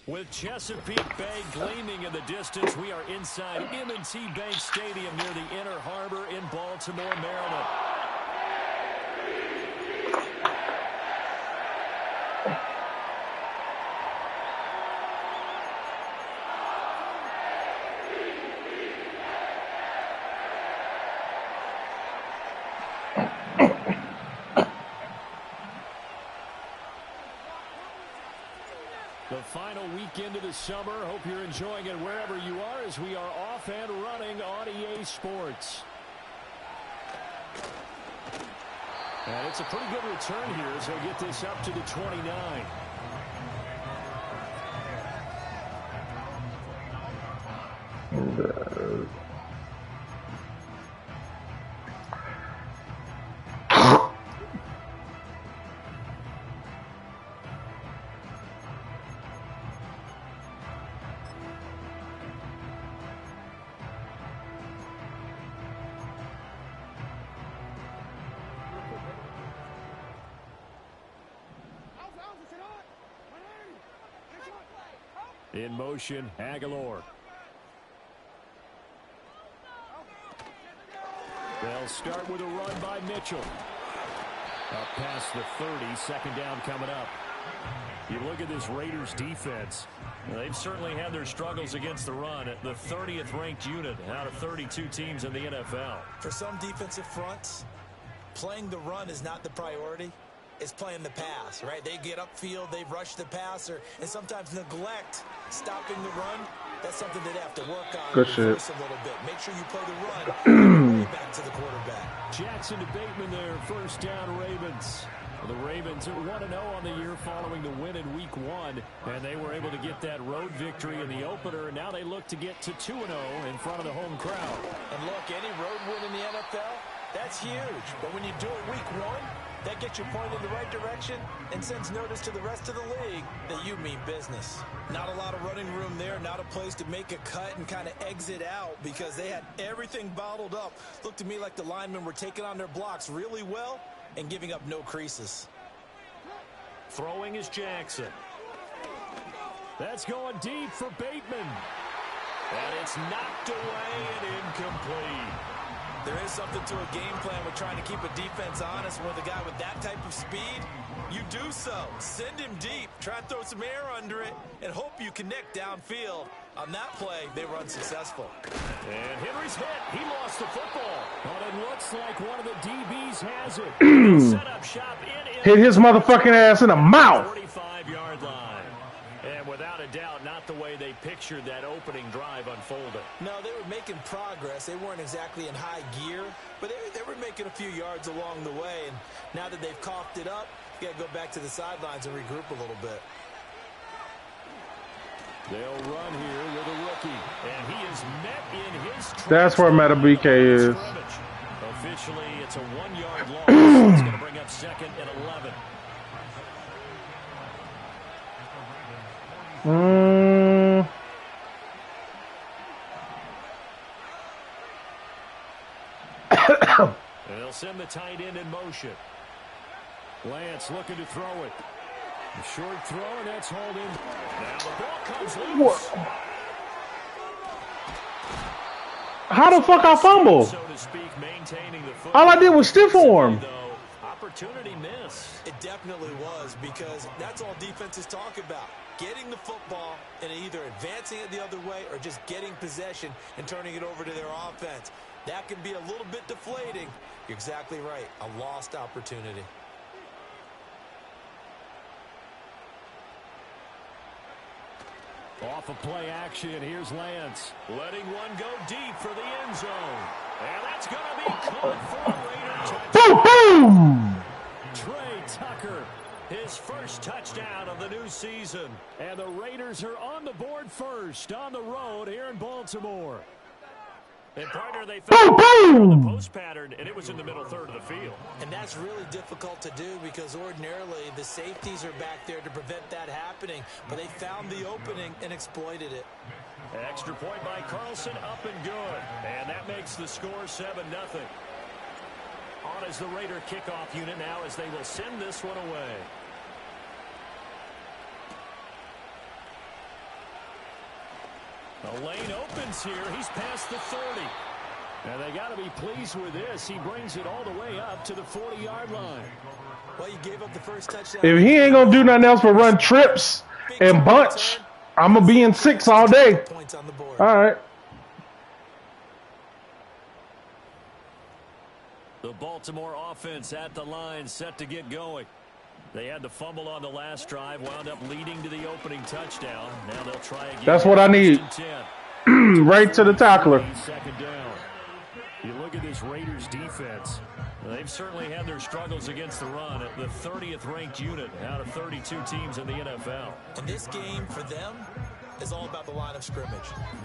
With Chesapeake Bay gleaming in the distance, we are inside M&T Bank Stadium near the Inner Harbor in Baltimore, Maryland. The final weekend of the summer. Hope you're enjoying it wherever you are as we are off and running on EA Sports. And it's a pretty good return here as they'll get this up to the 29. In motion, Aguilar. They'll start with a run by Mitchell. Up past the 30, second down coming up. You look at this Raiders defense. They've certainly had their struggles against the run at the 30th ranked unit out of 32 teams in the NFL. For some defensive fronts, playing the run is not the priority. It's playing the pass, right? They get upfield, they rush the passer, and sometimes neglect stopping the run. That's something they'd have to work on. Good shit. A little bit. Make sure you play the run. Back to the quarterback. Jackson to Bateman there, first down Ravens. The Ravens are 1-0 on the year following the win in Week 1, and they were able to get that road victory in the opener. Now they look to get to 2-0 in front of the home crowd. And look, any road win in the NFL, that's huge. But when you do it Week 1, that gets you pointed in the right direction and sends notice to the rest of the league that you mean business. Not a lot of running room there, not a place to make a cut and kind of exit out because they had everything bottled up. Looked to me like the linemen were taking on their blocks really well and giving up no creases. Throwing is Jackson. That's going deep for Bateman. And it's knocked away and incomplete. There is something to a game plan with trying to keep a defense honest with a guy with that type of speed. You do so. Send him deep. Try and throw some air under it and hope you connect downfield. On that play, they were unsuccessful. And Henry's hit. He lost the football. But it looks like one of the DBs has it. Set up shop in. Hit his motherfucking ass in the mouth. 45-yard line. And without a doubt, not the way they pictured that opening drive unfolded. No, they were making progress. They weren't exactly in high gear, but they were making a few yards along the way. And now that they've coughed it up, you got to go back to the sidelines and regroup a little bit. They'll run here with a rookie, and he is met in his tracks. That's where Madden25 is. Officially, it's a 1-yard loss. It's going to bring up second and 11. They'll send the tight end in motion. Lance looking to throw it. A short throw, and that's hauled in. Now the ball comes loose. How the fuck I fumble? So to speak, maintaining the all I did was stiff arm. Opportunity miss. It definitely was, because that's all defenses talk about. Getting the football and either advancing it the other way or just getting possession and turning it over to their offense. That can be a little bit deflating. You're exactly right. A lost opportunity. Off of play action, here's Lance. Letting one go deep for the end zone. And that's going to be caught for a Raider touchdown. Boom! Trey Tucker, his first touchdown of the new season. And the Raiders are on the board first on the road here in Baltimore. And partner, they found the post pattern, and it was in the middle third of the field. And that's really difficult to do because ordinarily the safeties are back there to prevent that happening. But they found the opening and exploited it. Extra point by Carlson, up and good. And that makes the score 7-0. On is the Raider kickoff unit now as they will send this one away. The lane opens here. He's past the 30. And they got to be pleased with this. He brings it all the way up to the 40-yard line. Well, you gave up the first touchdown. If he ain't going to do nothing else but run trips and bunch, I'm going to be in 6 all day. All right. The Baltimore offense at the line, set to get going. They had the fumble on the last drive, wound up leading to the opening touchdown. Now they'll try again. That's what I need. Right to the tackler. Second down. You look at this Raiders defense. They've certainly had their struggles against the run at the 30th ranked unit out of 32 teams in the NFL. And this game for them is all about the line of scrimmage.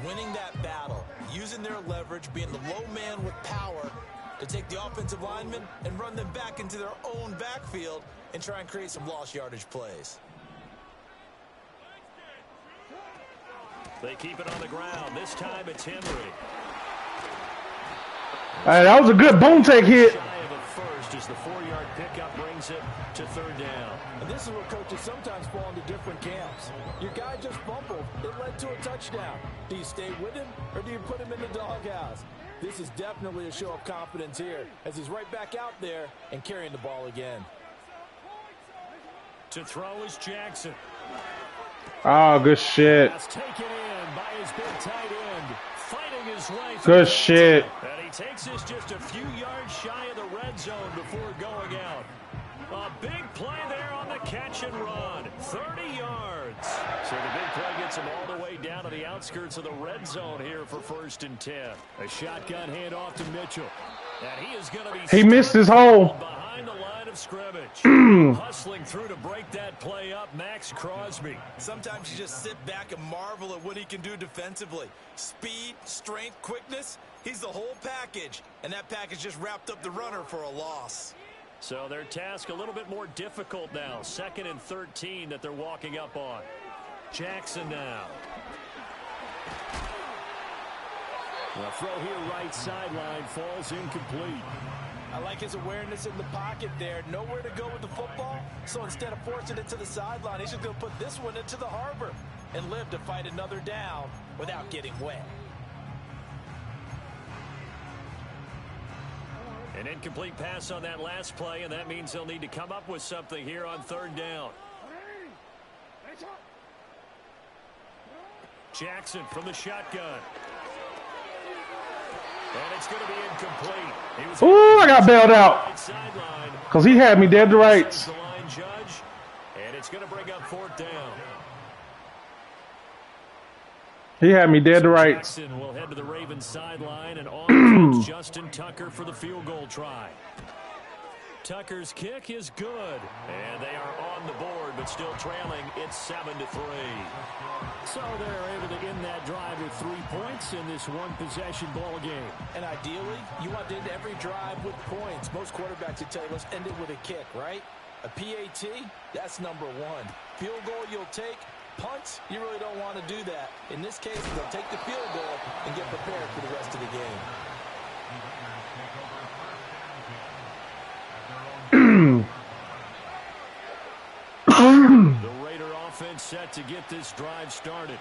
Winning that battle, using their leverage, being the low man with power to take the offensive linemen and run them back into their own backfield and try and create some lost yardage plays. They keep it on the ground. This time it's Henry. Hey, that was a good boom take hit. Shy of a first as the 4-yard pickup brings it to third down. And this is where coaches sometimes fall into different camps. Your guy just fumbled. It led to a touchdown. Do you stay with him or do you put him in the doghouse? This is definitely a show of confidence here as he's right back out there and carrying the ball again. To throw is Jackson. Oh, good shit. That's taken in by his big tight end. Fighting his way. Good shit. And he takes this just a few yards shy of the red zone before going out. A big play there on the catch and run. 30 yards. So the big play gets him all the way down to the outskirts of the red zone here for 1st and 10. A shotgun handoff to Mitchell. And he is going to be He missed his hole. Behind the line of scrimmage. Hustling through to break that play up, Max Crosby. Sometimes you just sit back and marvel at what he can do defensively. Speed, strength, quickness. He's the whole package. And that package just wrapped up the runner for a loss. So their task a little bit more difficult now. 2nd and 13 that they're walking up on. Jackson now. The throw here right sideline falls incomplete. I like his awareness in the pocket there. Nowhere to go with the football. So instead of forcing it to the sideline, he's just going to put this one into the harbor and live to fight another down without getting wet. An incomplete pass on that last play, and that means they'll need to come up with something here on 3rd down. Jackson from the shotgun. And it's going to be incomplete. Ooh, I got bailed out. Because he had me dead to rights. The line judge, and it's going to bring up 4th down. He had me dead to rights. Jackson will head to the Ravens sideline, and on comes Justin Tucker for the field goal try. Tucker's kick is good, and they are on the board, but still trailing. It's 7-3. So they're able to end that drive with 3 points in this one-possession ball game. And ideally, you want to end every drive with points. Most quarterbacks would tell you, let's end it with a kick, right? A PAT, that's number 1. Field goal you'll take. Punts, you really don't want to do that. In this case, they'll take the field goal and get prepared for the rest of the game. The Raider offense set to get this drive started.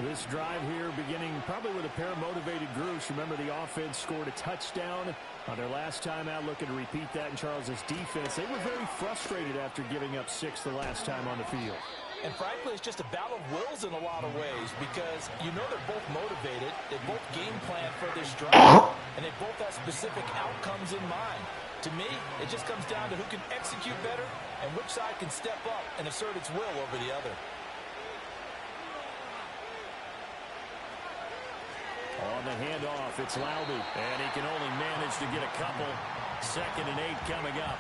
This drive here beginning probably with a pair of motivated groups. Remember, the offense scored a touchdown on their last time out. Looking to repeat that in Charles's defense. They were very frustrated after giving up 6 the last time on the field. And frankly, it's just a battle of wills in a lot of ways because you know they're both motivated. They both game plan for this drive, and they both have specific outcomes in mind. To me, it just comes down to who can execute better and which side can step up and assert its will over the other. On the handoff, it's Laube, and he can only manage to get a couple. 2nd and 8 coming up.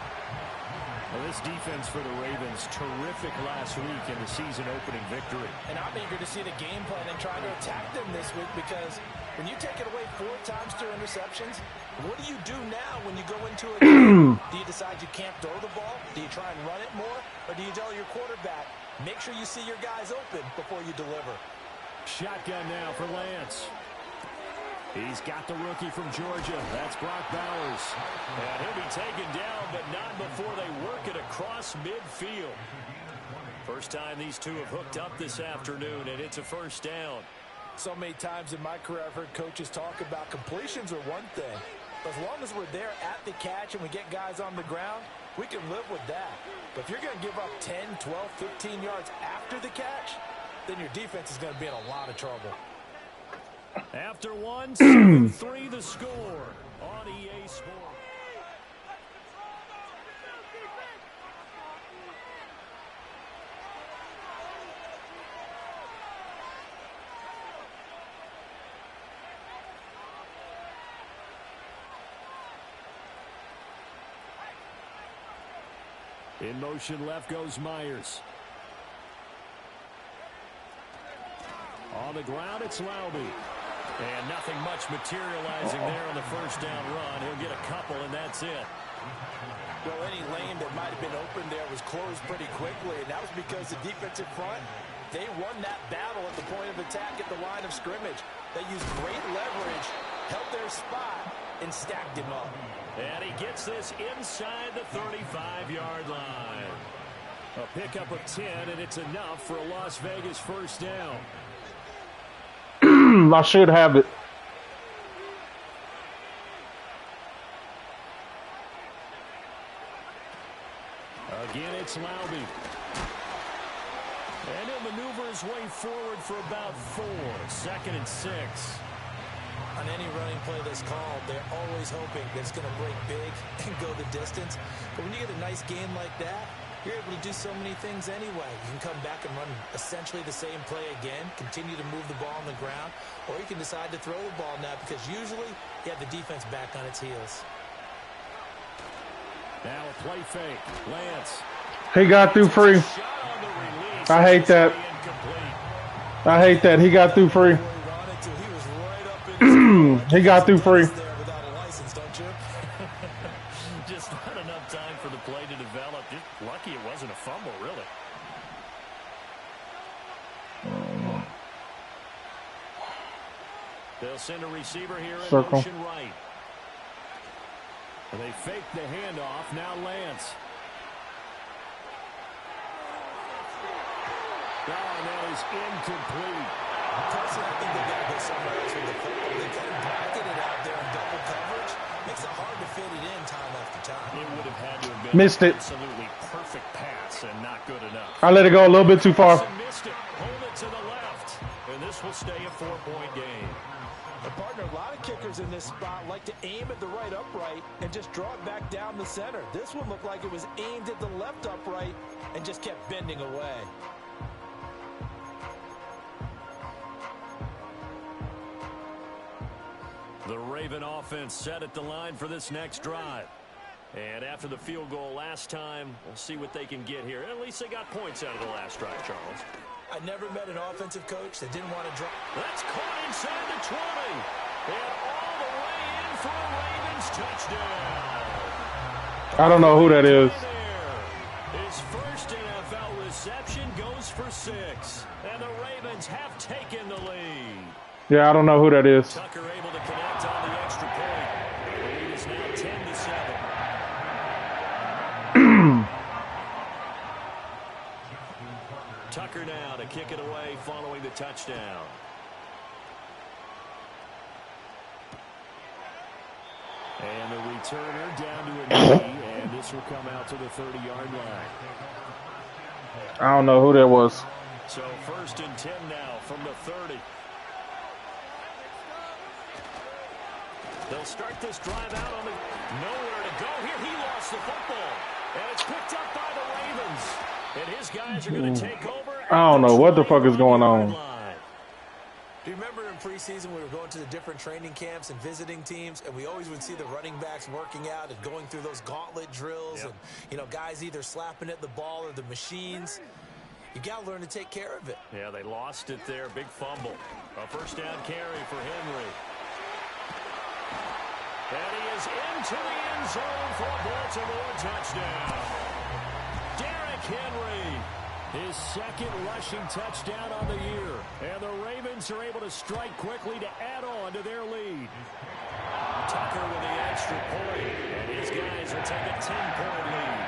Well, this defense for the Ravens, terrific last week in the season-opening victory. And I'm eager to see the game plan and try to attack them this week because when you take it away 4 times to interceptions, what do you do now when you go into a game? Do you decide you can't throw the ball? Do you try and run it more? Or do you tell your quarterback, make sure you see your guys open before you deliver? Shotgun now for Lance. He's got the rookie from Georgia. That's Brock Bowers. And he'll be taken down, but not before they work it across midfield. First time these two have hooked up this afternoon, and it's a 1st down. So many times in my career, I've heard coaches talk about completions are one thing. As long as we're there at the catch and we get guys on the ground, we can live with that. But if you're going to give up 10, 12, 15 yards after the catch, then your defense is going to be in a lot of trouble. After 1, 7-3 the score on EA Sports. In motion left goes Myers. On the ground, it's Laube. And nothing much materializing there on the first down run. He'll get a couple, and that's it. Well, any lane that might have been open there was closed pretty quickly, and that was because the defensive front, they won that battle at the point of attack at the line of scrimmage. They used great leverage, held their spot, and stacked him up. And he gets this inside the 35-yard line. A pickup of 10, and it's enough for a Las Vegas first down. I should have it. Again, it's Laube. And he'll maneuver his way forward for about 4. 2nd and 6. On any running play that's called, they're always hoping that it's going to break big and go the distance. But when you get a nice game like that, you're able to do so many things anyway. You can come back and run essentially the same play again, continue to move the ball on the ground, or you can decide to throw the ball now because usually you have the defense back on its heels. Now a play fake. Lance. He got through free. I hate that. I hate that. He got through free. He got through free. Just not enough time for the play to develop. Just lucky it wasn't a fumble, really. They'll send a receiver here in motion right. And they fake the handoff. Now Lance. Oh, and that is incomplete. Personally, I think they've got to go somewhere else with the football. They kind of bracket it out there in double coverage. Makes it hard to fit it in time after time. It would have had to have been missed it. Absolutely perfect pass and not good enough. I let it go a little bit too far. Missed it. Hold it to the left. And this will stay a 4-point game. And partner, a lot of kickers in this spot like to aim at the right upright and just draw it back down the center. This one looked like it was aimed at the left upright and just kept bending away. The Raven offense set at the line for this next drive. And after the field goal last time, we'll see what they can get here. At least they got points out of the last drive, Charles. I never met an offensive coach that didn't want to drop. That's caught inside the 20. And all the way in for a Ravens touchdown. I don't know who that is. His first NFL reception goes for 6. And the Ravens have taken the lead. Yeah, I don't know who that is. Tucker able to connect on the extra point. The lead is now 10-7. Tucker now to kick it away following the touchdown. And the returner down to a knee, and this will come out to the 30-yard line. I don't know who that was. So 1st and 10 now from the 30. They'll start this drive out on the nowhere to go here. He lost the football, and it's picked up by the Ravens. And his guys are going to take over. I don't know what the fuck is going on. Do you remember in preseason we were going to the different training camps and visiting teams, and we always would see the running backs working out and going through those gauntlet drills, and guys either slapping at the ball or the machines. You got to learn to take care of it. Yeah, they lost it there. Big fumble. A first down carry for Henry. And he is into the end zone for a Baltimore touchdown. Derrick Henry, his 2nd rushing touchdown on the year. And the Ravens are able to strike quickly to add on to their lead. Tucker with the extra point, and his guys will take a 10-point lead.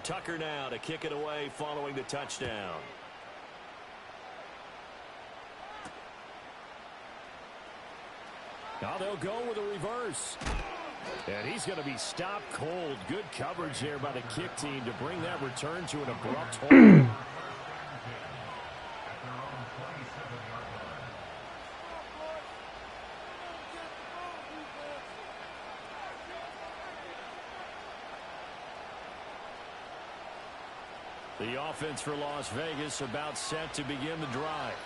Tucker now to kick it away following the touchdown. Now they'll go with a reverse. And he's going to be stopped cold. Good coverage there by the kick team to bring that return to an abrupt halt. The offense for Las Vegas about set to begin the drive.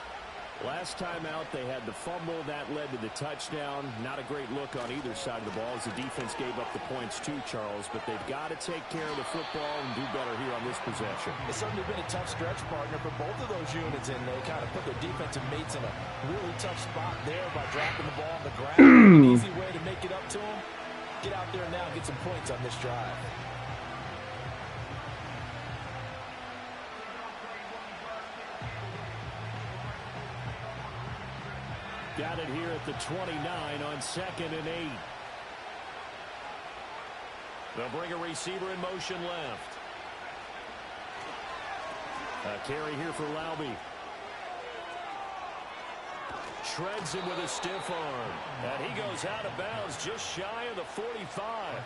Last time out, they had the fumble. That led to the touchdown. Not a great look on either side of the ball as the defense gave up the points too, Charles. But they've got to take care of the football and do better here on this possession. It's certainly been a tough stretch, partner, for both of those units, and they kind of put their defensive mates in a really tough spot there by dropping the ball on the ground. An easy way to make it up to them. Get out there now and get some points on this drive. Got it here at the 29 on 2nd and 8. They'll bring a receiver in motion left. A carry here for Laube. Shreds him with a stiff arm. And he goes out of bounds just shy of the 45.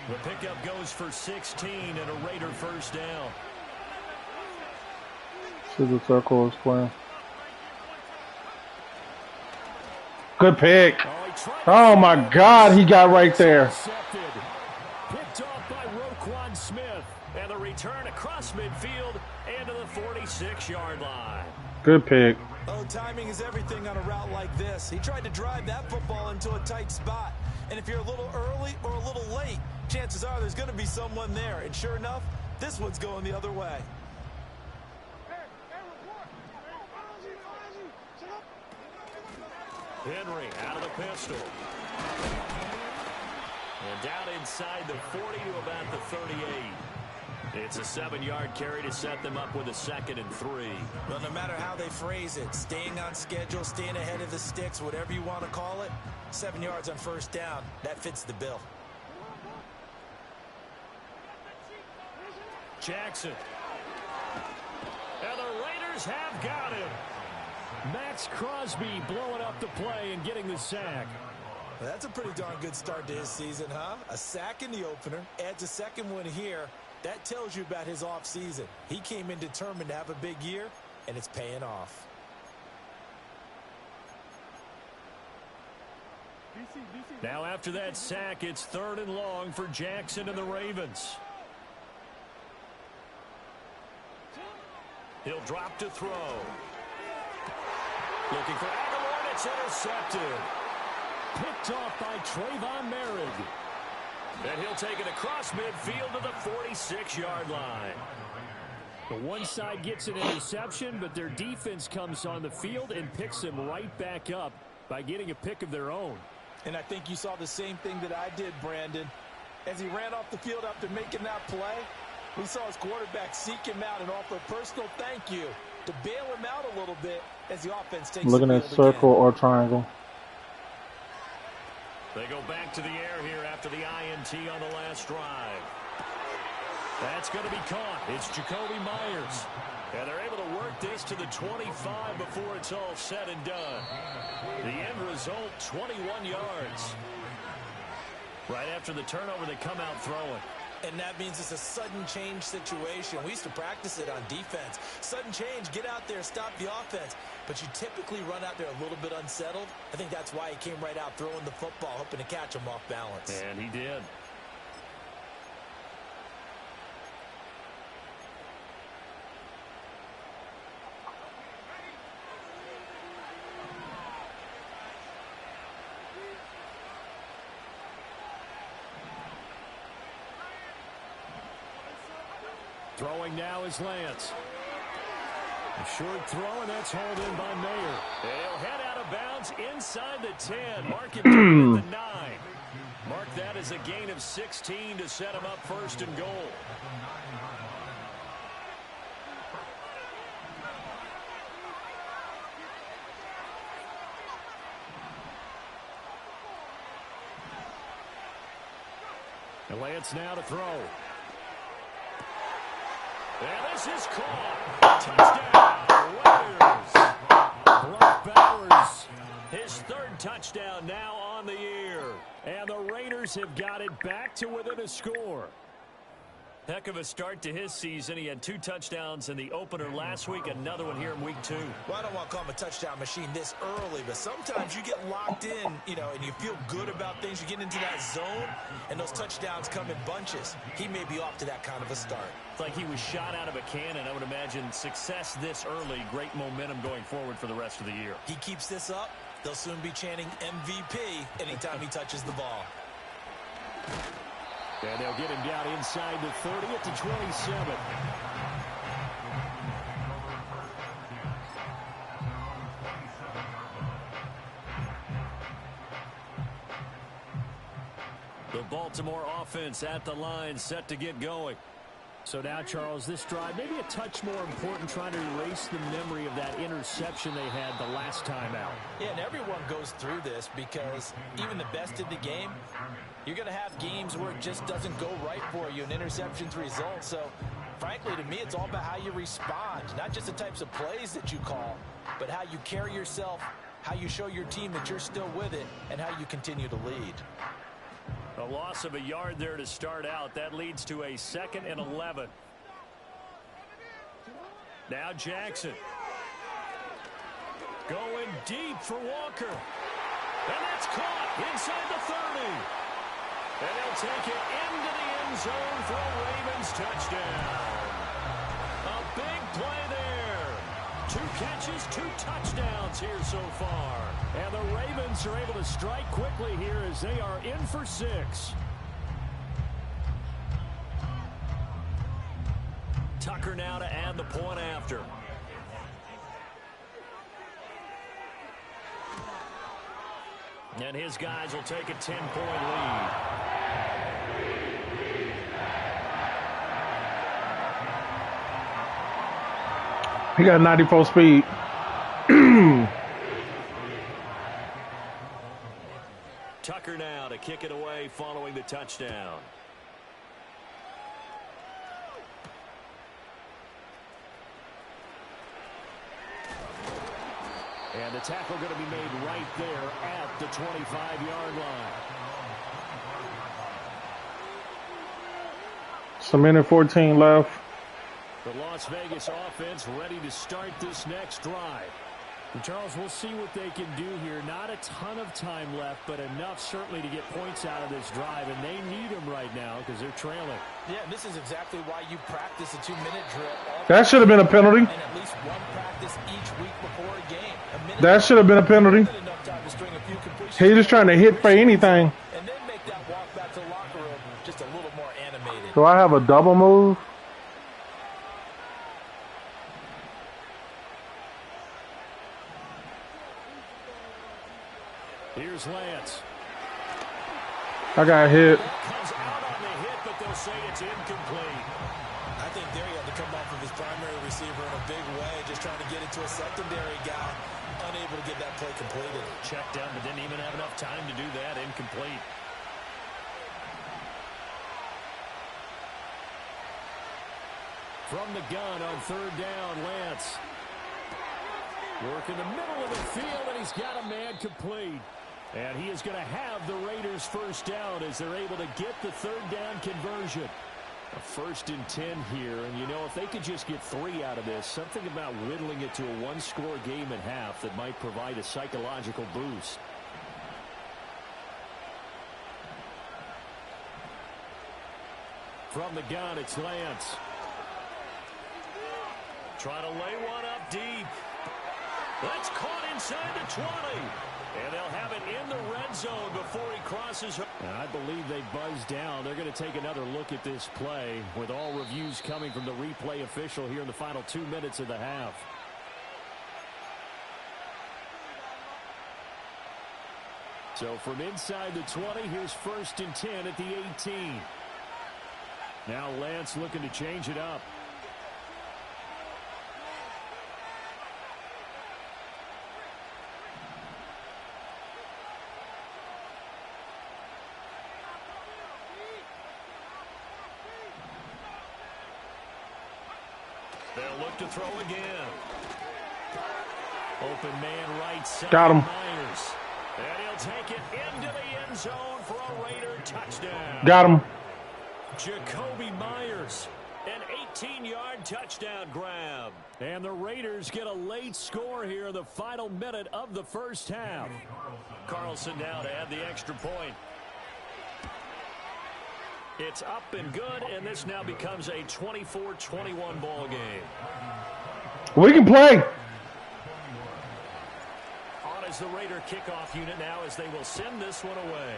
The pickup goes for 16 and a Raider first down. See the circle is playing. Good pick. Oh my God, he got right there. Picked off by Roquan Smith. And the return across midfield and to the 46-yard line. Good pick. Oh, timing is everything on a route like this. He tried to drive that football into a tight spot. And if you're a little early or a little late, chances are there's going to be someone there. And sure enough, this one's going the other way. Henry out of the pistol. And down inside the 40 to about the 38. It's a 7-yard carry to set them up with a 2nd and 3. Well, no matter how they phrase it, staying on schedule, staying ahead of the sticks, whatever you want to call it, 7 yards on first down, that fits the bill. Jackson. And the Raiders have got him. Max Crosby blowing up the play and getting the sack. Well, that's a pretty darn good start to his season, huh? A sack in the opener, adds a second one here. That tells you about his offseason. He came in determined to have a big year, and it's paying off. Now after that sack, it's 3rd and long for Jackson and the Ravens. He'll drop to throw. Looking for Aguilar, and it's intercepted. Picked off by Trayvon Merritt. And he'll take it across midfield to the 46-yard line. The one side gets an interception, but their defense comes on the field and picks him right back up by getting a pick of their own. And I think you saw the same thing that I did, Brandon. As he ran off the field after making that play, we saw his quarterback seek him out and offer a personal thank you to bail him out a little bit as the offense takes looking at circle or triangle. They go back to the air here after the INT on the last drive. That's going to be caught. It's Jacoby Myers. And they're able to work this to the 25 before it's all said and done. The end result, 21 yards. Right after the turnover, they come out throwing. And that means it's a sudden change situation. We used to practice it on defense. Sudden change, get out there, stop the offense. But you typically run out there a little bit unsettled. I think that's why he came right out throwing the football, hoping to catch him off balance. And he did. Throwing now is Lance. A short throw, and that's hauled in by Mayer. He'll head out of bounds inside the 10. Mark it down at the 9. Mark that as a gain of 16 to set him up 1st and goal. And Lance now to throw. This is caught. Touchdown, Raiders. Brock Bowers, his third touchdown now on the year. And the Raiders have got it back to within a score. Heck of a start to his season. He had 2 touchdowns in the opener last week, another one here in week 2. Well, I don't want to call him a touchdown machine this early, but sometimes you get locked in, and you feel good about things. You get into that zone, and those touchdowns come in bunches. He may be off to that kind of a start. It's like he was shot out of a cannon. I would imagine success this early, great momentum going forward for the rest of the year. He keeps this up, they'll soon be chanting MVP anytime he touches the ball. And they'll get him down inside the 30 at the 27. The Baltimore offense at the line, set to get going. So now, Charles, this drive maybe a touch more important, trying to erase the memory of that interception they had the last time out. Yeah, and everyone goes through this because even the best in the game, you're going to have games where it just doesn't go right for you, an interception's result. So, frankly, to me, it's all about how you respond, not just the types of plays that you call, but how you carry yourself, how you show your team that you're still with it, and how you continue to lead. A loss of a yard there to start out. That leads to a 2nd and 11. Now Jackson. Going deep for Walker. And that's caught inside the 30. And they'll take it into the end zone for a Ravens touchdown. A big play there. 2 catches, 2 touchdowns here so far. And the Ravens are able to strike quickly here as they are in for 6. Tucker now to add the point after. And his guys will take a 10-point lead. He got 94 speed. Tucker now to kick it away following the touchdown. And the tackle going to be made right there at the 25-yard line. It's a minute 14 left. The Las Vegas offense ready to start this next drive. And Charles, we'll see what they can do here. Not a ton of time left, but enough certainly to get points out of this drive, and they need them right now because they're trailing. Yeah, this is exactly why you practice a 2-minute drill. That should have been a penalty. And at least one practice each week before a game. That should have been a penalty. He's just trying to hit for anything. And then make that walk back to the locker room just a little more animated. Do I have a double move? Here's Lance. I got hit. Comes out on the hit, but they'll say it's incomplete. I think there he had to come off of his primary receiver in a big way, just trying to get it to a secondary guy, unable to get that play completed. Checked down, but didn't even have enough time to do that. Incomplete. From the gun on 3rd down, Lance. Work in the middle of the field, and he's got a man complete. And he is going to have the Raiders first down as they're able to get the 3rd down conversion. A 1st and 10 here, and you know, if they could just get 3 out of this, something about whittling it to a 1-score game at half that might provide a psychological boost. From the gun, it's Lance. Trying to lay one up deep. That's caught inside the 20. And they'll have it in the red zone before he crosses. And I believe they buzzed down. They're going to take another look at this play with all reviews coming from the replay official here in the final 2 minutes of the half. So from inside the 20, here's 1st and 10 at the 18. Now Lance looking to change it up. They'll look to throw again. Open man right side. Got him. Myers. And he'll take it into the end zone for a Raider touchdown. Got him. Jacoby Myers. An 18-yard touchdown grab. And the Raiders get a late score here in the final minute of the first half. Carlson now to add the extra point. It's up and good, and this now becomes a 24-21 ball game. We can play. On as the Raider kickoff unit now as they will send this one away.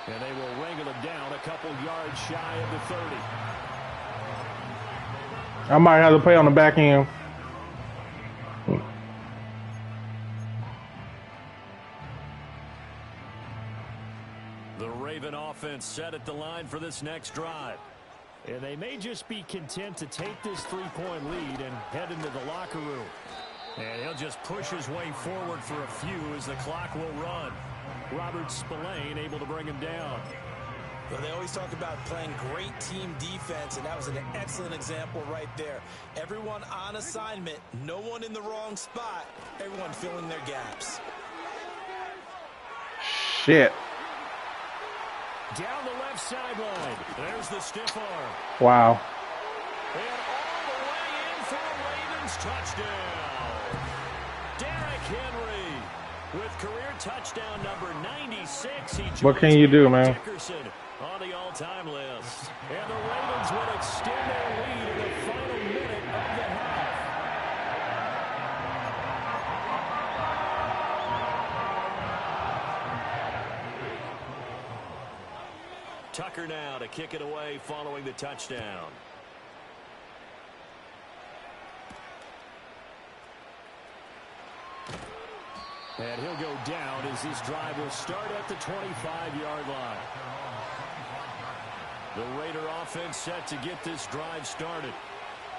And they will wrangle it down a couple yards shy of the 30. I might have to play on the back end. The Raven offense set at the line for this next drive. And they may just be content to take this three-point lead and head into the locker room. And he'll just push his way forward for a few as the clock will run. Robert Spillane able to bring him down. Well, they always talk about playing great team defense, and that was an excellent example right there. Everyone on assignment, no one in the wrong spot, everyone filling their gaps. Shit. Down the left sideline. There's the stiff arm. Wow. And all the way in for a Ravens touchdown. Derrick Henry with career touchdown number 96. What can you do, man? Dickerson on the all-time list. And the Ravens will extend their lead in the final minute of the half. Tucker now to kick it away following the touchdown. And he'll go down as this drive will start at the 25-yard line. The Raider offense set to get this drive started.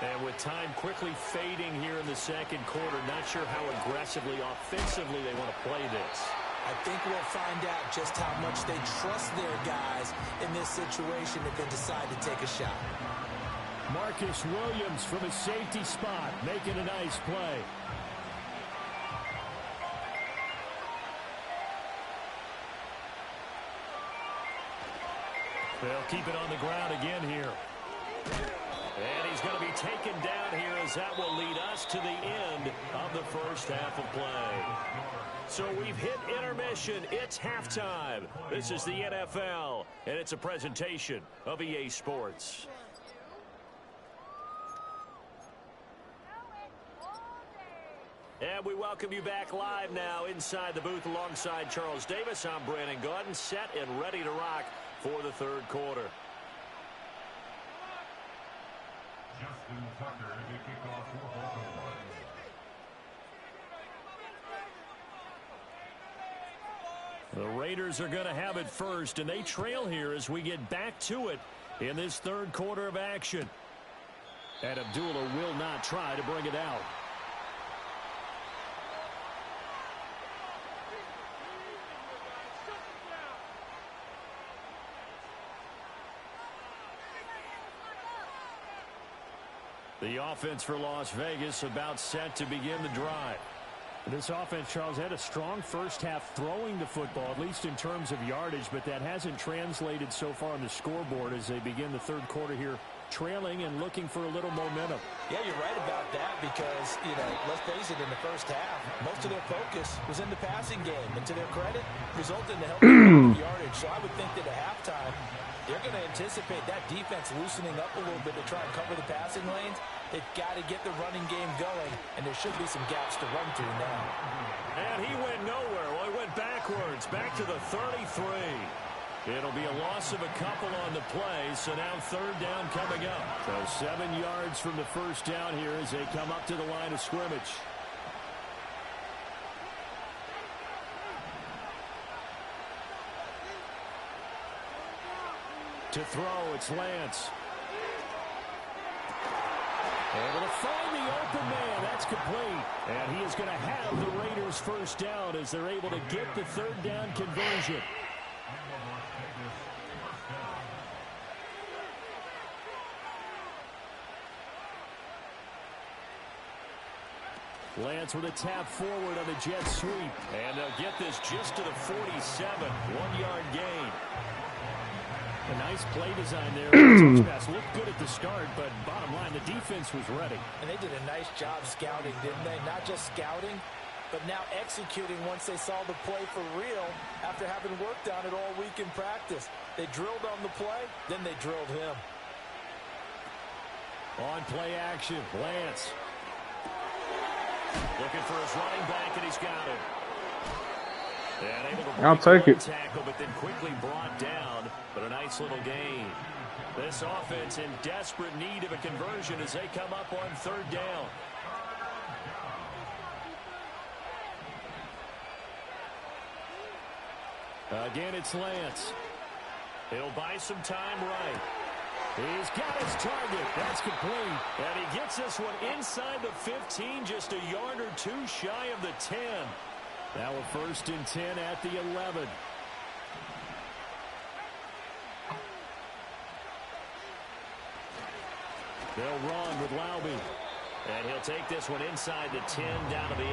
And with time quickly fading here in the second quarter, not sure how aggressively, offensively they want to play this. I think we'll find out just how much they trust their guys in this situation if they decide to take a shot. Marcus Williams from a safety spot making a nice play. They'll keep it on the ground again here. And he's going to be taken down here as that will lead us to the end of the first half of play. So we've hit intermission. It's halftime. This is the NFL, and it's a presentation of EA Sports. And we welcome you back live now inside the booth alongside Charles Davis. I'm Brandon Gaudin, set and ready to rock for the third quarter. Justin Tucker to kick off for Baltimore. The Raiders are going to have it first, and they trail here as we get back to it in this third quarter of action. And Abdullah will not try to bring it out. The offense for Las Vegas about set to begin the drive. This offense, Charles, had a strong first half throwing the football, at least in terms of yardage, but that hasn't translated so far on the scoreboard as they begin the third quarter here, trailing and looking for a little momentum. Yeah, you're right about that because, let's face it, in the first half, most of their focus was in the passing game. And to their credit, resulted in the healthy yardage. So I would think that at halftime, they're going to anticipate that defense loosening up a little bit to try and cover the passing lanes. They've got to get the running game going, and there should be some gaps to run through now. And he went nowhere. Well, he went backwards, back to the 33. It'll be a loss of a couple on the play, so now third down coming up. So 7 yards from the first down here as they come up to the line of scrimmage. To throw, it's Lance. Able to find the open man. That's complete. And he is going to have the Raiders first down as they're able to get the third down conversion. Lance with a tap forward on the jet sweep. And they'll get this just to the 47. 1-yard gain. A nice play design there. The touch pass looked good at the start, but bottom line, the defense was ready. And they did a nice job scouting, didn't they? Not just scouting, but now executing once they saw the play for real after having worked on it all week in practice. They drilled on the play, then they drilled him. On play action, Lance. Looking for his running back, and he's got it. And able to I'll take it. Tackle, but then quickly brought down, but a nice little gain. This offense in desperate need of a conversion as they come up on 3rd down. Again, it's Lance. He'll buy some time right. He's got his target. That's complete. And he gets this one inside the 15, just a yard or two shy of the 10. Now a 1st and 10 at the 11. They'll run with Laube. And he'll take this one inside the 10 down to the 8.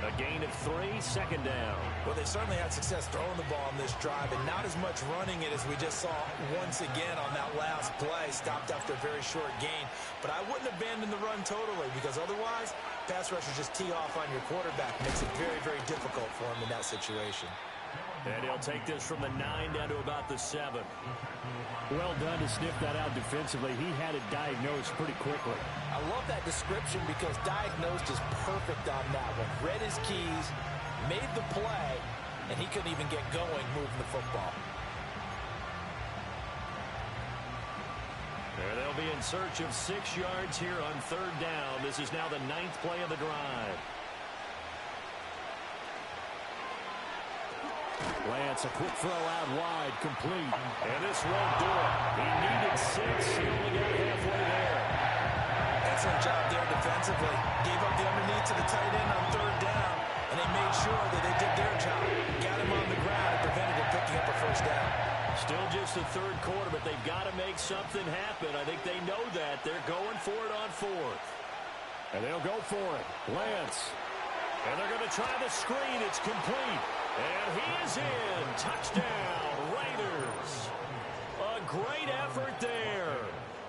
A gain of 3, 2nd down. Well, they certainly had success throwing the ball on this drive, and not as much running it as we just saw once again on that last play. Stopped after a very short gain. But I wouldn't abandon the run totally, because otherwise, pass rushers just tee off on your quarterback. Makes it very, very difficult for him in that situation. And he'll take this from the 9 down to about the 7. Well done to sniff that out defensively. He had it diagnosed pretty quickly. I love that description because diagnosed is perfect on that one. Read his keys, made the play, and he couldn't even get going moving the football. And they'll be in search of 6 yards here on 3rd down. This is now the 9th play of the drive. Lance, a quick throw out wide, complete. And this won't do it. He needed 6. He only got halfway there. Excellent job there defensively. Gave up the underneath to the tight end on 3rd down, and they made sure that they did their job. Got him on the ground and prevented him picking up a 1st down. Still just the 3rd quarter, but they've got to make something happen. I think they know that. They're going for it on 4th. And they'll go for it. Lance. And they're going to try the screen. It's complete. And he is in. Touchdown, Raiders. A great effort there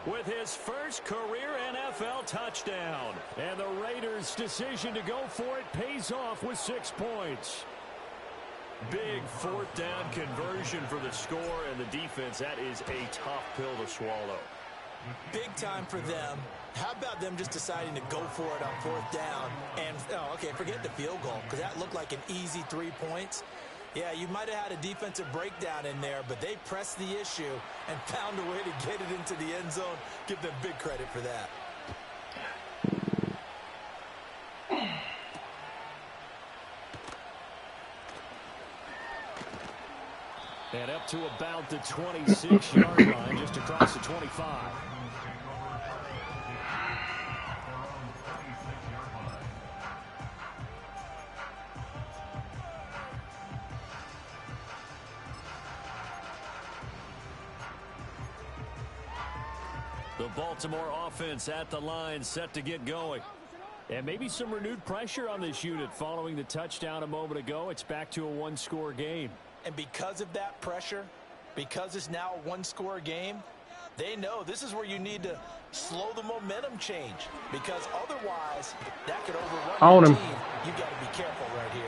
with his first career NFL touchdown. And the Raiders' decision to go for it pays off with 6 points. Big 4th down conversion for the score, and the defense, that is a tough pill to swallow. Big time for them. How about them just deciding to go for it on 4th down? And, okay, forget the field goal, because that looked like an easy 3 points. Yeah, you might have had a defensive breakdown in there, but they pressed the issue and found a way to get it into the end zone. Give them big credit for that. And up to about the 26-yard line, just across the 25. The Baltimore offense at the line, set to get going. And maybe some renewed pressure on this unit following the touchdown a moment ago. It's back to a 1-score game. And because of that pressure, because it's now a 1-score game, they know this is where you need to slow the momentum change. Because otherwise, that could overrun your team. You've got to be careful right here.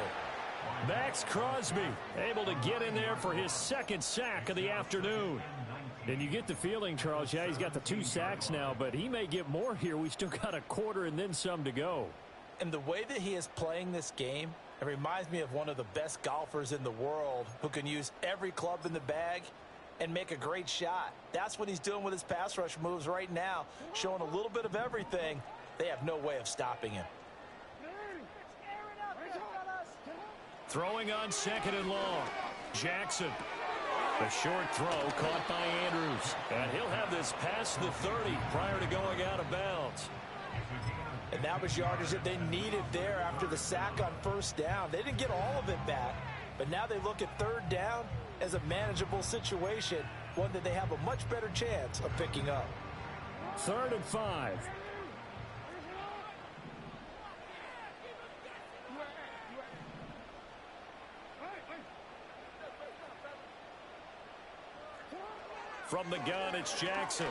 Max Crosby able to get in there for his 2nd sack of the afternoon. And you get the feeling, Charles, yeah, he's got the 2 sacks now, but he may get more here. We still got a quarter and then some to go. And the way that he is playing this game, it reminds me of one of the best golfers in the world who can use every club in the bag and make a great shot. That's what he's doing with his pass rush moves right now, showing a little bit of everything. They have no way of stopping him. Throwing on 2nd and long. Jackson. A short throw caught by Andrews. And he'll have this past the 30 prior to going out of bounds. And that was yardage that they needed there after the sack on 1st down. They didn't get all of it back, but now they look at 3rd down as a manageable situation, one that they have a much better chance of picking up. 3rd and 5. From the gun, it's Jackson.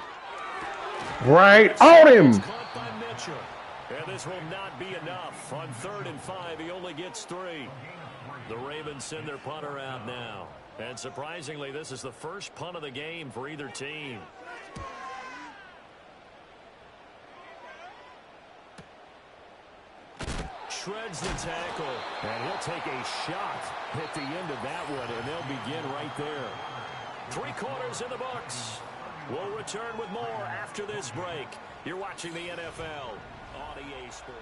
Right on him. Caught by Mitchell. And this will not be enough. On 3rd and 5, he only gets 3. The Ravens send their punter out now. And surprisingly, this is the first punt of the game for either team. Shreds the tackle. And he'll take a shot at the end of that one, and they'll begin right there. 3 quarters in the books. We'll return with more after this break. You're watching the NFL on EA Sports.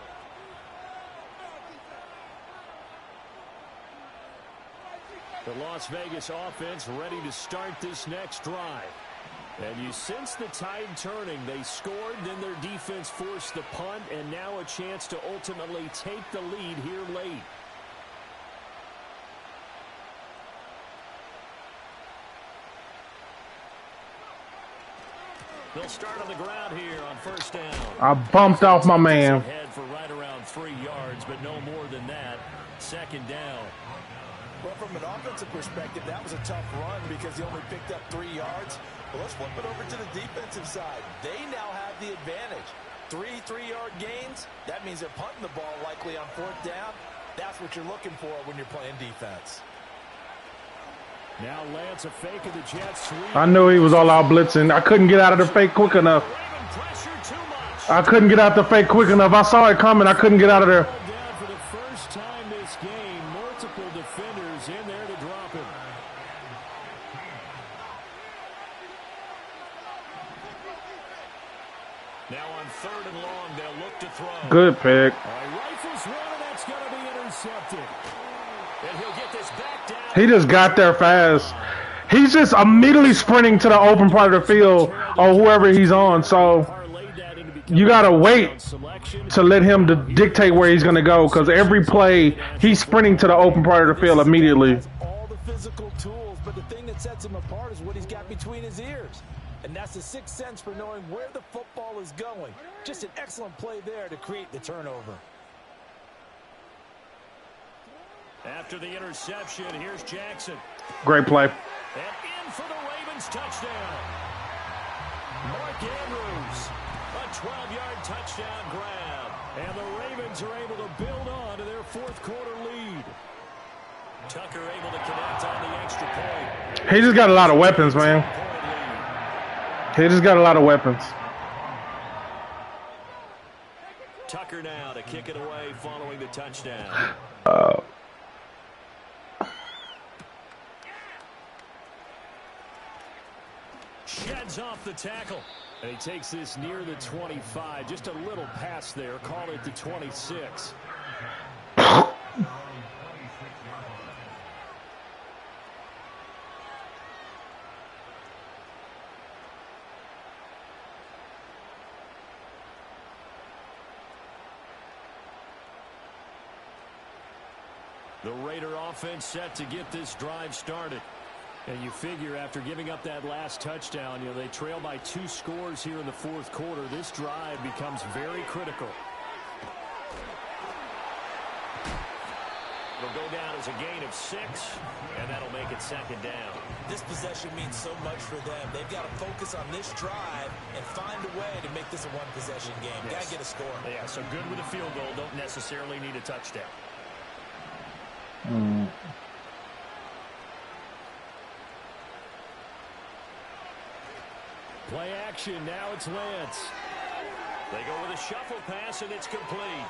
The Las Vegas offense ready to start this next drive. And you sense the tide turning. They scored, then their defense forced the punt, and now a chance to ultimately take the lead here late. They'll start on the ground here on 1st down. I bumped off my man. Head for right around 3 yards, but no more than that. 2nd down. Well, from an offensive perspective, that was a tough run because he only picked up 3 yards. But let's flip it over to the defensive side. They now have the advantage. 3 3-yard gains. That means they're punting the ball likely on 4th down. That's what you're looking for when you're playing defense. Now Lance, a fake of the Jets. I knew he was all out blitzing. I couldn't get out of the fake quick enough. I couldn't get out the fake quick enough. I saw it coming. I couldn't get out of there. Down for the first time this game. Multiple defenders in there to drop him. Now on 3rd and long, they'll look to throw. Good pick. Rifles one, and that's going to be intercepted. And he'll get this back down. He just got there fast. He's just immediately sprinting to the open part of the field or whoever he's on. So you got to wait to let him dictate where he's going to go, because every play he's sprinting to the open part of the field immediately. All the physical tools, but the thing that sets him apart is what he's got between his ears. And that's the 6th sense for knowing where the football is going. Just an excellent play there to create the turnover. After the interception, here's Jackson. Great play. And in for the Ravens touchdown. Mark Andrews, a 12-yard touchdown grab. And the Ravens are able to build on to their 4th quarter lead. Tucker able to connect on the extra point. He just got a lot of weapons, man. He just got a lot of weapons. Tucker now to kick it away following the touchdown. Sheds off the tackle. And he takes this near the 25. Just a little pass there. Call it the 26. The Raider offense set to get this drive started. And you figure after giving up that last touchdown, they trail by 2 scores here in the 4th quarter. This drive becomes very critical. It'll go down as a gain of 6, and that'll make it 2nd down. This possession means so much for them. They've got to focus on this drive and find a way to make this a one-possession game. Yes. Got to get a score. Yeah, so good with a field goal. Don't necessarily need a touchdown. Play action. Now it's Lance. They go with a shuffle pass, and it's complete.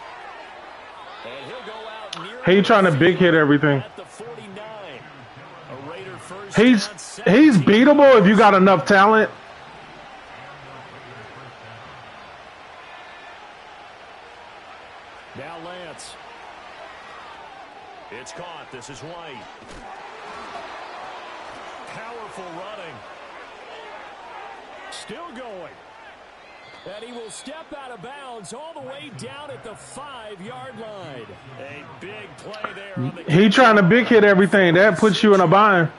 And he'll go out near. He's trying to big hit everything. At the 49. A Raider first He's down, beatable if you got enough talent. Now Lance. It's caught. This is White. Powerful running. Still going. And he will step out of bounds all the way down at the 5-yard line. A big play there on the. He trying to big hit everything. That puts you in a bind.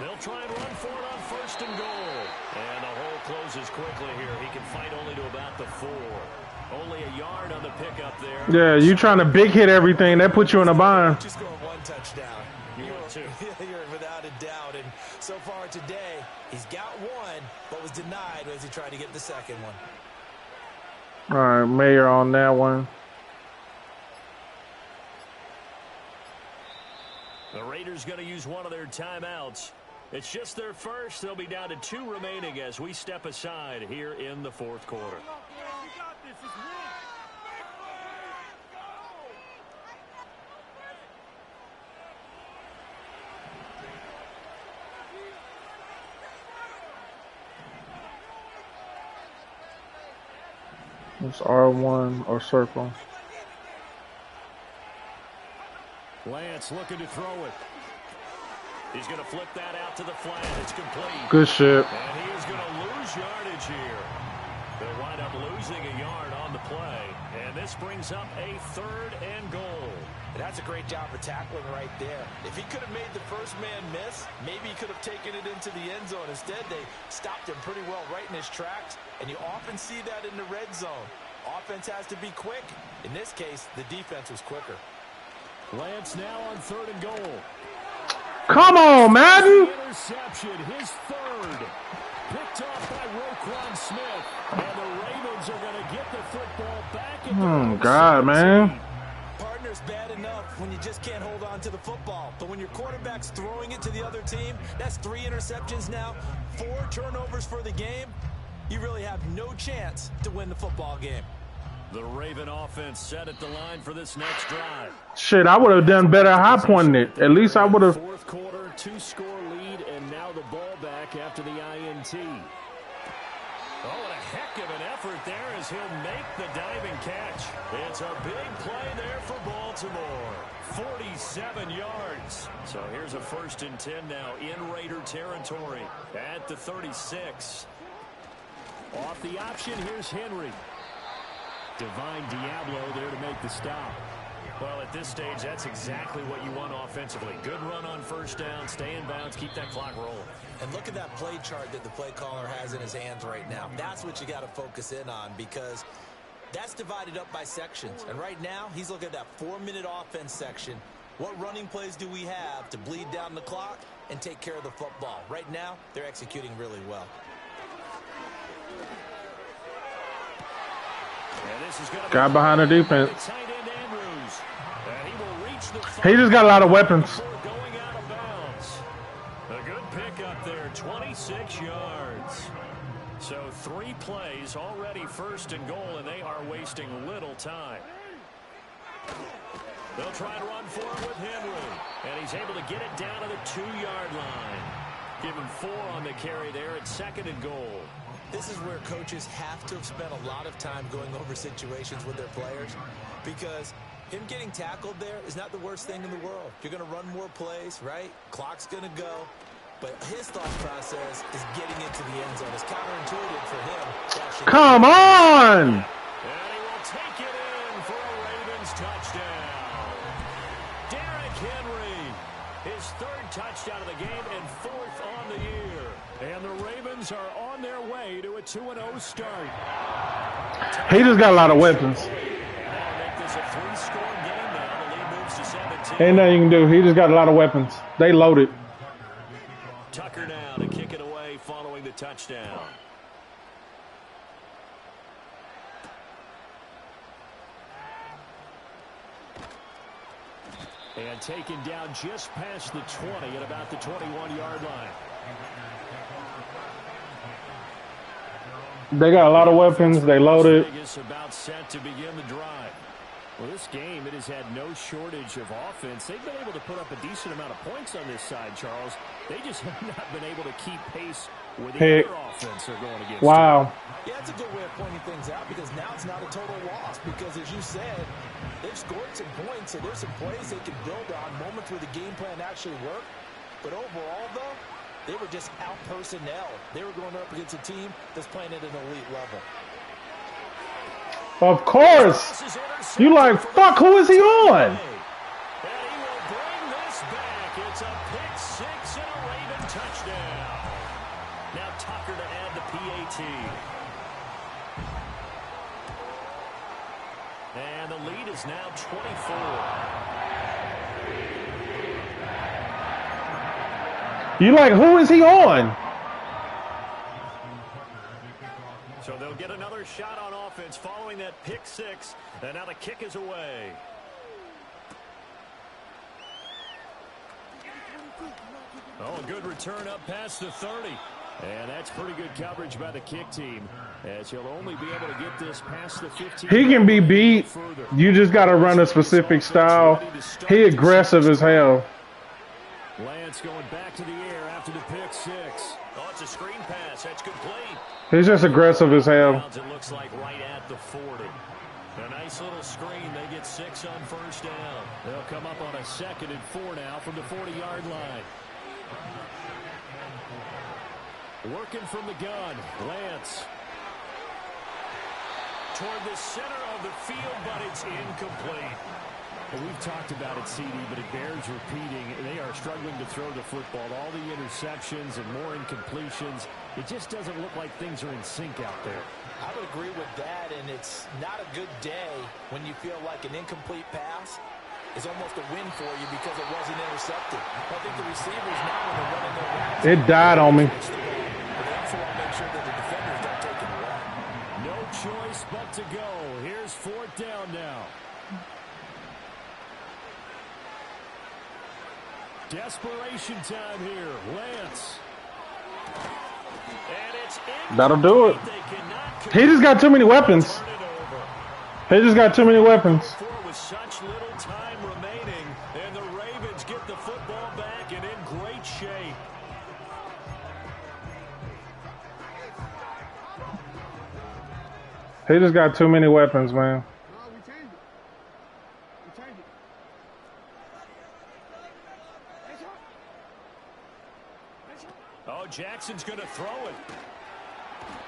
They'll try and run for it on 1st and goal. And the hole closes quickly here. He can fight only to about the 4. Only a yard on the pickup there. Yeah, you trying to big hit everything. That puts you in a bind. Just scored one touchdown. You're without a doubt. And so far today, he's got one, but was denied as he tried to get the second one. All right, Mayer on that one. The Raiders going to use one of their timeouts. It's just their first. They'll be down to 2 remaining as we step aside here in the fourth quarter. It's R1 or circle. Lance looking to throw it. He's going to flip that out to the flat. It's complete. Good shit. And he is going to lose yardage here. They'll wind up losing a yard on the play. And this brings up a 3rd and goal. That's a great job of tackling right there. If he could have made the first man miss, maybe he could have taken it into the end zone. Instead, they stopped him pretty well right in his tracks. And you often see that in the red zone. Offense has to be quick. In this case, the defense was quicker. Lance now on 3rd and goal. Come on, Madden. Interception, his 3rd. Picked off by Roquan Smith. And the Ravens are going to get the football back. Oh, God, man. Partner's bad enough when you just can't hold on to the football. But when your quarterback's throwing it to the other team, that's 3 interceptions now, 4 turnovers for the game. You really have no chance to win the football game. The Raven offense set at the line for this next drive. Shit, I would have done better high pointing it. At least I would have. Fourth quarter, 2-score lead, and now the ball back after the INT. Oh, what a heck of an effort there as he'll make the diving catch. It's a big play there for Baltimore. 47 yards. So here's a 1st and 10 now in Raider territory at the 36. Off the option, here's Henry. Divine Diablo there to make the stop. Well, at this stage, that's exactly what you want offensively. Good run on 1st down, stay in bounds, keep that clock rolling. And look at that play chart that the play caller has in his hands right now. That's what you got to focus in on because that's divided up by sections. And right now, he's looking at that 4-minute offense section. What running plays do we have to bleed down the clock and take care of the football? Right now, they're executing really well. Got behind the defense. He just got a lot of weapons. A good pickup there, 26 yards. So 3 plays already 1st and goal, and they are wasting little time. They'll try to run for it with Henry, and he's able to get it down to the 2-yard line. Give him 4 on the carry there at 2nd and goal. This is where coaches have to have spent a lot of time going over situations with their players because him getting tackled there is not the worst thing in the world. You're going to run more plays, right? Clock's going to go. But his thought process is getting into the end zone. It's counterintuitive for him. Come on! And he will take it in for a Ravens touchdown. Derrick Henry, his 3rd touchdown of the game and 4th on the year. And the Ravens are on their way to a 2-0 start. He just got a lot of weapons. Make this a 3-score game now. The lead moves to 17. Ain't nothing you can do. He just got a lot of weapons. They loaded. Tucker now to kick it away following the touchdown. And taken down just past the 20 at about the 21-yard line. They got a lot of weapons. They loaded. About set to begin the drive. Well, this game, it has had no shortage of offense. They've been able to put up a decent amount of points on this side, Charles. They just have not been able to keep pace with the other offense they're going against. Wow. Yeah, that's a good way of pointing things out because now it's not a total loss because, as you said, they've scored some points, and there's some plays they can build on, moments where the game plan actually worked. But overall, though, they were just out personnel. They were going up against a team that's playing at an elite level. Of course. You like, fuck, who is he on? And he will bring this back. It's a pick 6 and a Raven touchdown. Now Tucker to add the PAT. And the lead is now 24. You like, who is he on? So they'll get another shot on offense following that pick six. And now the kick is away. Oh, a good return up past the 30. And that's pretty good coverage by the kick team, as he'll only be able to get this past the 15. He can be beat. You just got to run a specific style. He aggressive as hell. Lance going back to the air after the pick six. Oh, it's a screen pass. That's complete. He's just aggressive as hell. It looks like right at the 40. A nice little screen. They get 6 on first down. They'll come up on a 2nd and 4 now from the 40-yard line. Working from the gun, Lance. Toward the center of the field, but it's incomplete. Well, we've talked about it, CD, but it bears repeating. They are struggling to throw the football. All the interceptions and more incompletions. It just doesn't look like things are in sync out there. I would agree with that, and it's not a good day when you feel like an incomplete pass is almost a win for you because it wasn't intercepted. I think the receivers now, when they're running their routes, It died on me. they also want to make sure that the defenders don't take it away. No choice but to go. Here's 4th down now. Desperation time here. Lance. And it's in. That'll do it. He just got too many weapons. He just got too many weapons. With such little time remaining, and the Ravens get the football back and in great shape. He just got too many weapons, man. Oh, Jackson's going to throw it.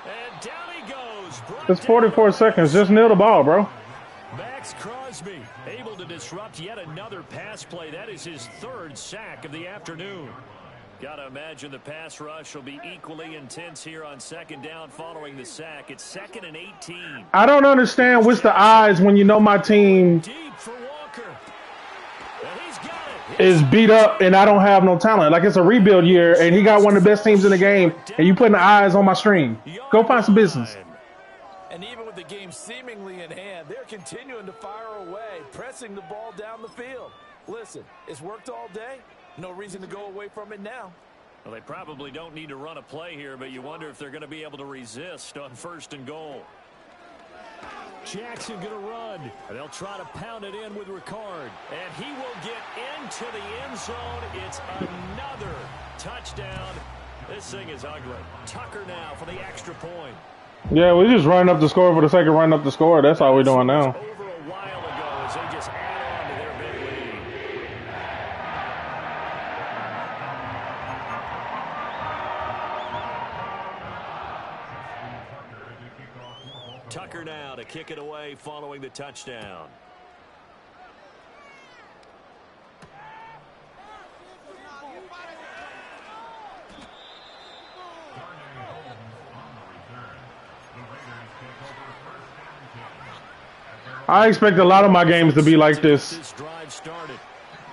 And down he goes. It's 44 seconds. Just kneel the ball, bro. Max Crosby able to disrupt yet another pass play. That is his 3rd sack of the afternoon. Got to imagine the pass rush will be equally intense here on 2nd down following the sack. It's 2nd and 18. I don't understand what's the odds when you know my team Deep for Walker. And he's got it. is beat up and I don't have no talent. Like, it's a rebuild year and he got one of the best teams in the game and you putting the eyes on my stream. Go find some business. And even with the game seemingly in hand, they're continuing to fire away, pressing the ball down the field. Listen, it's worked all day. No reason to go away from it now. Well, they probably don't need to run a play here, but you wonder if they're going to be able to resist on 1st and goal. Jackson going to run. They'll try to pound it in with Ricard. And he will get into the end zone. It's another touchdown. This thing is ugly. Tucker now for the extra point. Yeah, we just running up the score for the sake of running up the score. That's all we're doing now. Over a while ago as they just add on to their big lead. Tucker now to kick it away following the touchdown. I expect a lot of my games to be like this.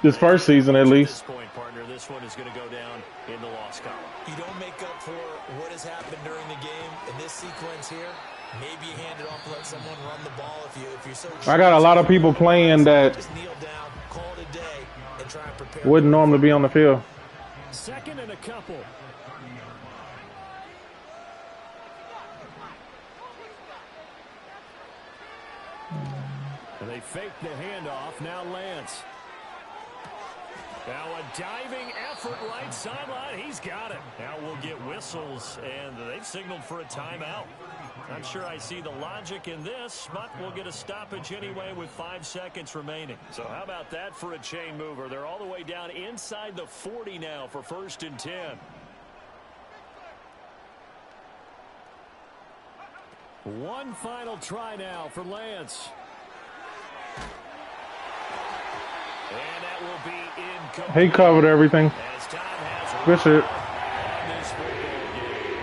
This first season, at least. This point, partner, this one is going to go down in the loss column. You don't make up for what has happened during the game in this sequence here. Maybe you hand it off, let someone run the ball if you're so. I got a lot of people playing that just kneel down, call it a day, and try and prepare. wouldn't normally be on the field. 2nd and a couple. And they fake the handoff. Now Lance. Now a diving effort right sideline. He's got it. Now we'll get whistles, and they've signaled for a timeout. Not sure I see the logic in this, but we'll get a stoppage anyway with 5 seconds remaining. So how about that for a chain mover? They're all the way down inside the 40 now for 1st and 10. One final try now for Lance. And that will be incomplete. He covered everything. As time has Good shit. on this football game.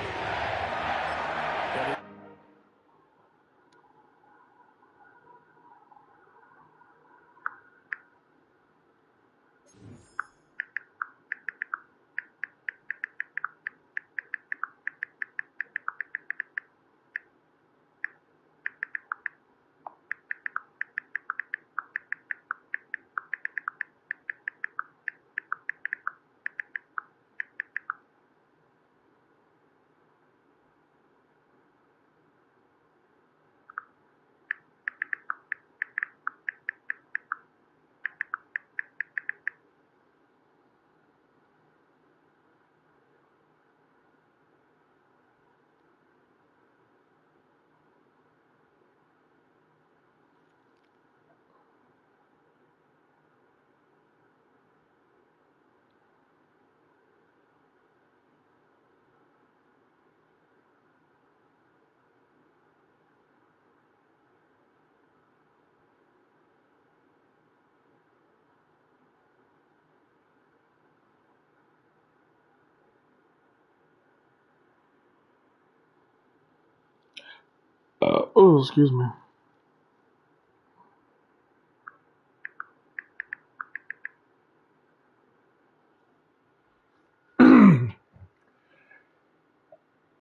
Oh, excuse me.